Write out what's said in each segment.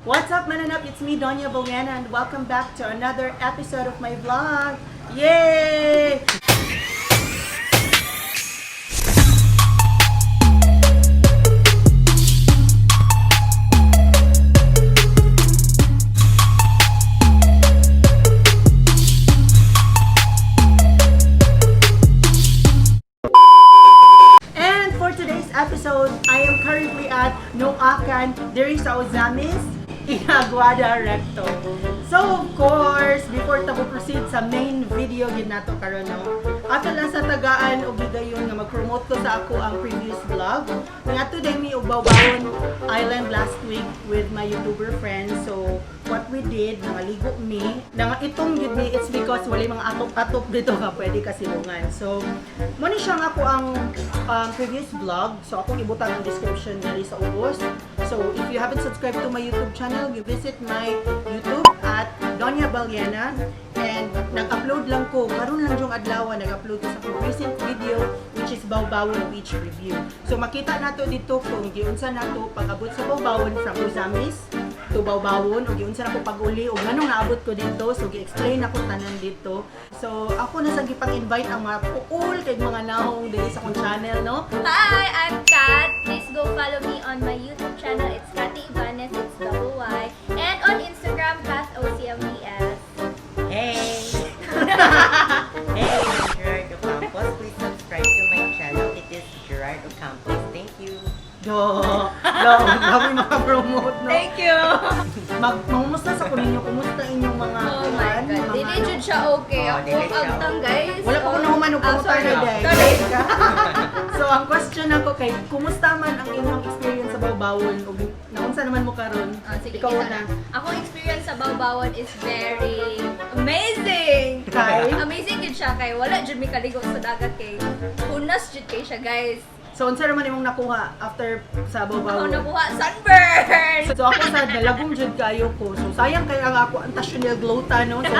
What's up, Mananap? It's me, Donya Boliana, and welcome back to another episode of my vlog. Yay! And for today's episode, I am currently at Noakan, there is sa Ozamis, in Aguada Recto. So of course, before tapo proceed sa main video gid nato karon no. Ato lang sa tagaan og gigayon nga mag-promote ko sa ako ang previous vlog. Ngadto day mi og Bawbawon Island last week with my YouTuber friends. So what we did, nangaligo mi. Itong gid mi, it's because wala mga atop-atop dito nga pwede ka silungan. So mo ni siya nga ako ang previous vlog. So akong ibutang ang description diri sa ubos. So if you haven't subscribed to my YouTube channel, you visit my YouTube at Donya Boliana, and nag-upload lang ko, karon lang yung adlaw nag-upload ko sa akong recent video which is Bawbawon Beach Review. So makita nato dito kung giunsa nato pag-abot sa Bawbawon from Ozamis to Bawbawon, o giunsa nako pag-uli o nganong naabot ko dito. So gi-explain ako tanan dito. So ako na sa gipang-invite ang mga puol kay mga nahong diri sa akong channel, no? Hi, I'm Kat. Please go follow me on my YouTube channel. It's Kathy Ibanez. It's double Y. And on Instagram, Kat OCMBS. Hey! Hey, I'm Gerard Ocampos. Please subscribe to my channel. It is Gerard Ocampos. Thank you. Dami makapromote, no? Thank you. Mangumusta sa kuninyo, kumusta inyong mga Oh my God. Dili jud siya okay. Oh, Ako dili siya agtang guys. wala pa ko nahuman og kumusta sorry. na day. Sorry. So ang question ako kay, kumusta man ang inyong experience sa Bawbawon ug naunsa naman mo karon? Sige, Ikaw kita na. Akong experience sa Bawbawon is very amazing. Kay? Amazing jud siya kay wala jud mi kaligo sa dagat kay hunas jud kay siya guys. So unsa naman imong nakuha after sa Ako Bawbawon? nakuha sunburn. So ako sa dalagong jud kayo ko. So sayang kaya nga ako ang tasyon glota no. So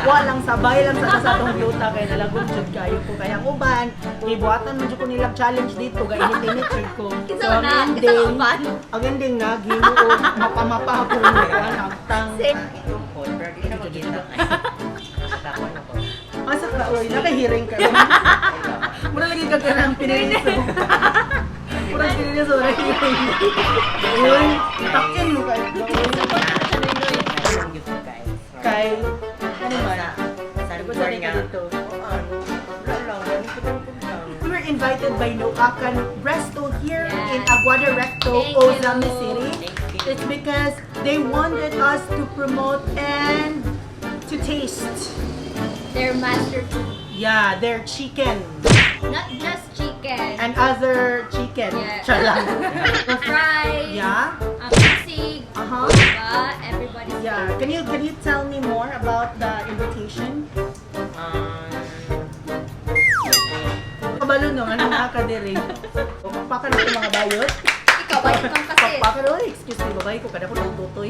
wa lang sabay lang sa atong glota kay dalagong jud kayo ko. Kaya ang uban, gibuhatan man jud ko nilang challenge dito ga init-init jud ko. Kinsa So na? Kinsa ka uban? ang ending nga ginuo mapa-mapa ako ang tang. Itong phone, pero di siya makita. Takon ako. Asa ka oy, nakahiring ka. Mura lagi ka kanang piniliso. Mura piniliso na hiring. Uy, takin mo kay. Anong gift, guys? Kay ano ba? Sunburn nga. Dito. Wala lang. We were invited by Noakan Resto here Yes. in Aguada Recto, Thank you. Ozamis City. It's because they wanted us to promote and to taste. Their masterpiece. Yeah, their chicken Not just chicken. and other chicken. Yeah. Char lang. Fries. Yeah. Sisig. Uh-huh. Diba? Everybody's Yeah. Can you tell me more about the invitation? Kabalo no, ano nakakadiri. Pakpakan ako mga bayot. Ikaw, bayad kang kasi. Pakpakan, oh, excuse me, babay ko kada ko ng tutoy.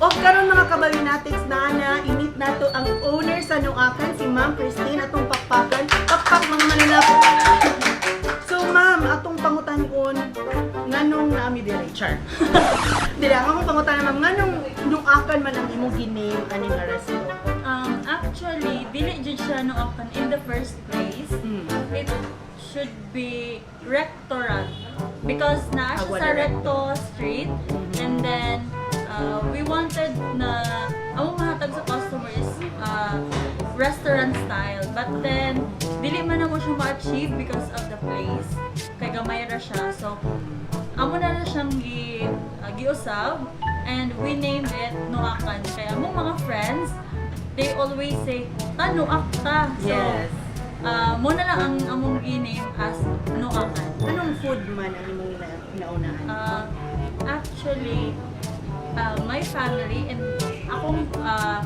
O karon mga kabalinatics na init nato ang owner sa Noakan, si Ma'am Christine, atong pakpakan. Pakpak mga mananap. So ma'am, atong pangutan-on, nganong nami dire, char. Dili, ang akong pangutan ma'am, nganong Noakan man ang imong giname ani nga resto? Actually, dili jud siya Noakan in the first place. It should be Rectorant because naa siya sa Aguada Recto Street, and then we wanted na among mahatag sa customers restaurant style, but then dili man na mo siya ma-achieve because of the place kay gamay ra siya. So amo na siyang giusab, and we named it Noakan. Kaya among mga friends, they always say, Noak ta. So, Yes. mo na lang ang among i-name as Noakan. Anong food man ang imong inaunahan? Actually, my family and akong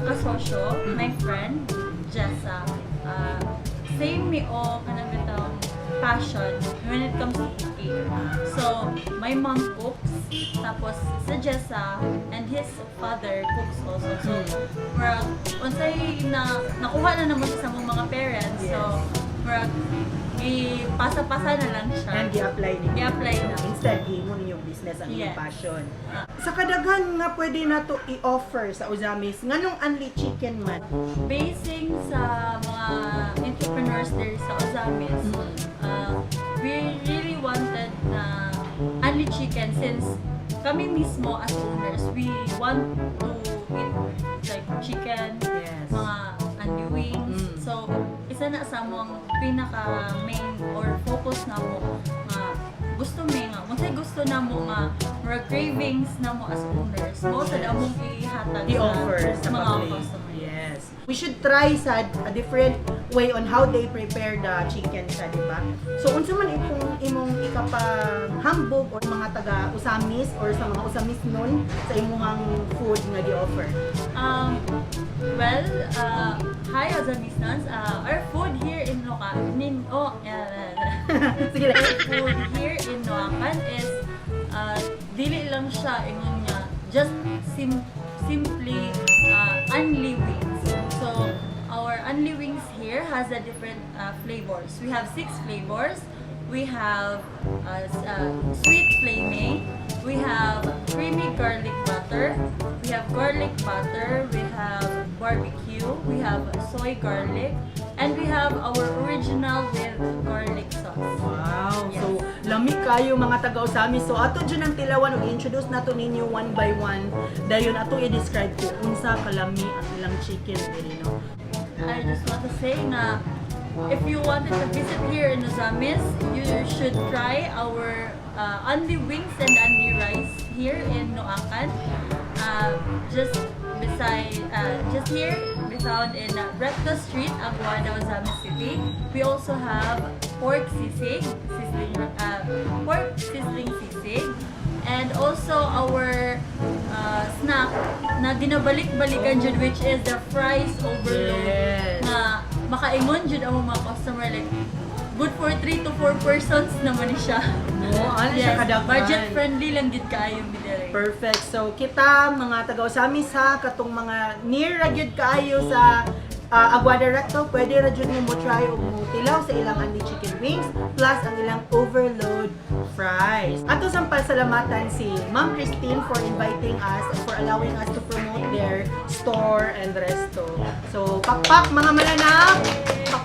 kasosyo, my friend, Jessa, same mi o kanang bitang passion when it comes to cooking. So, my mom cooks, tapos si Jessa and his father cooks also. So, unsay nakuha na naman sa mong mga parents. So, murag ipasa-pasa na lang siya. And i-apply ninyo. I-apply na. Instead, himo ninyong business ang inyong Yes. passion. Sa kadaghan nga pwede na to i-offer sa Uzamis, nganong only chicken man? Basing sa mga entrepreneurs there sa Ozamis, we really wanted na only chicken since kami mismo as owners, we want to eat like chicken, Yes. mga only wings. So, isa na sa mong pinaka main or focus na mo nga gusto nga gusto na mo nga mga cravings na mo as owners mo sa among ihatag I-offer sa mga public. customers. Yes. We should try sa a different way on how they prepare the chicken sa, di ba? So, unsa man imong ikapahambog or mga taga Usamis or sa mga Usamis nun sa imong food nga gi-offer? Well, hi Ozamisnans. Our food here in Sige lang. food here in Noacan is dili lang siya ingon nga just simply only wings. So our only wings here has a different flavors. We have 6 flavors. We have sweet flaming. We have creamy garlic butter. We have garlic butter. We have barbecue. We have soy garlic. And we have our original with garlic sauce. Wow. Yes. So, lami kayo mga taga-Usamis. So, ato dyan ang tilawan o introduce nato ninyo one by one. Dayon ato i-describe ko unsa kalami ang ilang chicken diri, no? I just want to say na if you wanted to visit here in Ozamis, you should try our only wings and only rice here in Noacan. Just here, we found in Recto Street, Aguada, Ozamis City. We also have pork sizzling sisig, and also our snack na ginabalik-balikan jud, which is the fries overload. Yes. Na makaingon jud ang mga customer, like good for 3 to 4 persons naman ni siya. No, ano siya kadaghan. budget friendly lang gid kaayo bidere. Perfect. So, kita mga taga-Usamis ha, katong mga near ra gyud kaayo sa Aguada Recto, pwede ra jud mo try o mo tilaw sa ilang only chicken wings plus ang ilang overload fries. Ato sang pasalamatan si Ma'am Christine for inviting us and for allowing us to promote their store and resto. So, pakpak mga mananap!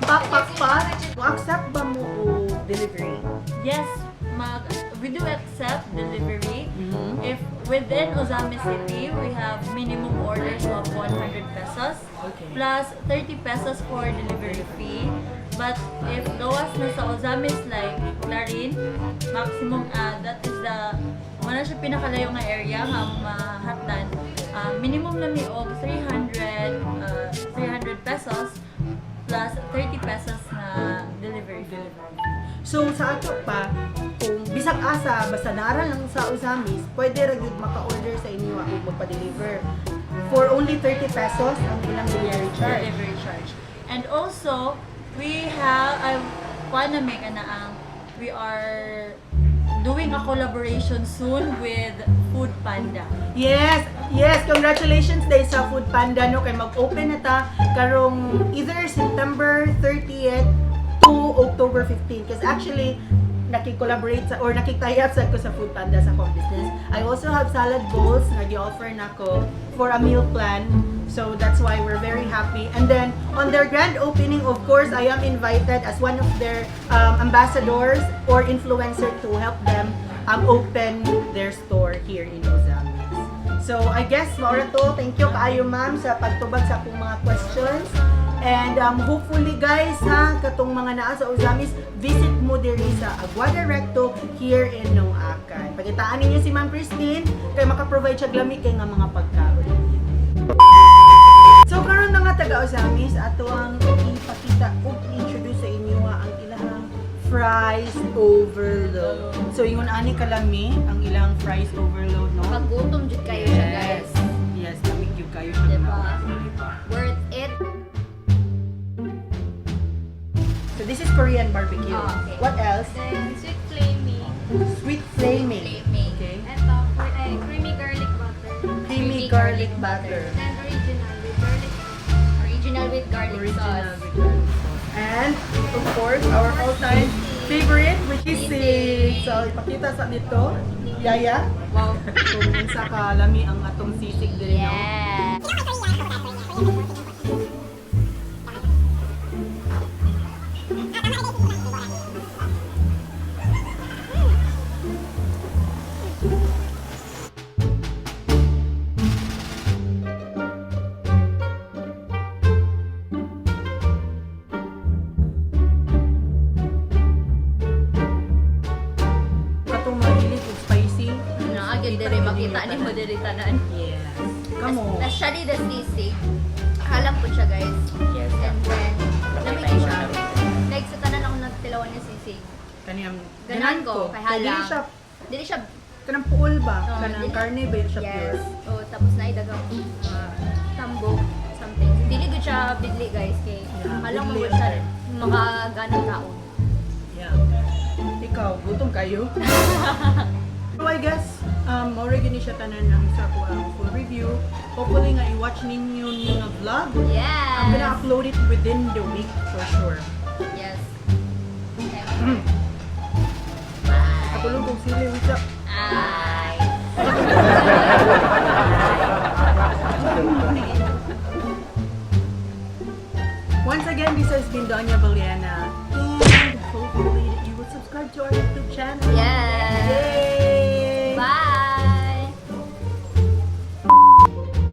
Pakpak! Accept ba mo o delivery? Yes, we do accept delivery. Mhm. If within Ozamis City, we have minimum orders of 100 pesos Okay. plus 30 pesos for delivery fee. But if gawas na sa Ozamis like Clarin, maximum that is the wala siya pinakalayo nga area nga mahatdan. Minimum lang ni og 300 pesos plus 30 pesos na delivery fee. So sa ato pa, kung bisag asa basta nara lang sa Usamis, pwede ra gyud maka-order sa inyo ako magpa-deliver. For only 30 pesos ang ilang delivery charge. Delivery charge. And also, we have, I wanna make we are doing a collaboration soon with Food Panda. Yes, congratulations day sa Food Panda no kay mag-open na ta karong either September 30th to October 15 kasi actually nakikollaborate sa or nakitayap sa ko sa Food Panda sa akong business. I also have salad bowls na gi-offer nako for a meal plan. So that's why we're very happy. And then on their grand opening, of course, I am invited as one of their ambassadors or influencer to help them open their store here in Ozamis. So I guess maura to, thank you kaayo ma'am sa pagtubag sa akong mga questions. And hopefully guys ha, katong mga naa sa Ozamis, visit mo diri sa Aguada Recto here in Noacan. Pagitaan ninyo si Ma'am Christine kay maka-provide siya glami kay nga mga pagkaon. So karon na nga taga Ozamis, ato ang ipakita o introduce sa inyo ang ilang fries overload. So ingon ani kalami ang ilang fries overload no. Paggutom jud kayo siya, guys. Yes, lamig gyud kayo siya. Diba? Worth it. So this is Korean barbecue. Oh, okay. What else? Then, sweet flaming. Sweet flaming. Flaming. Okay. Ito, creamy garlic butter. Creamy garlic butter. Then, original with garlic. Original with garlic Original sauce. with garlic sauce. And And, of course, our all-time favorite, which is sisig. So, ipakita sa dito. Yaya. Wow. Kung sa kalami ang atong sisig din, no? Yeah. Katong mahilig og spicy. Naagad diri makita ni mo diri tanan. Yes. Kamo. Actually, the sisig. Halang po siya, guys. Yes. And then, lamig siya. Like, sa tanan ako nagtilawan ni sisig. Kaniyang Ganan ko, kay halang. Dili siya, Dili siya, kanang puol ba? Oo, Kanang dili- karne ba yun siya yes. pure? Oh, tapos na idagang tambok, something. Dili gud siya bidli, guys. Kay Yeah, halang mo bidli. gud siya makaganang taon. Yeah. Ikaw, gutom kayo? So I guess, already ni siya tanan ang sa ko ang full review. Hopefully nga i-watch ninyo ning vlog. Yes. I'm gonna upload it within the week for sure. Yes. Kapulong kong sili, what's up? Ay. Once again, this has been Doña Valiana. And hopefully that you will subscribe to our YouTube channel. Yes.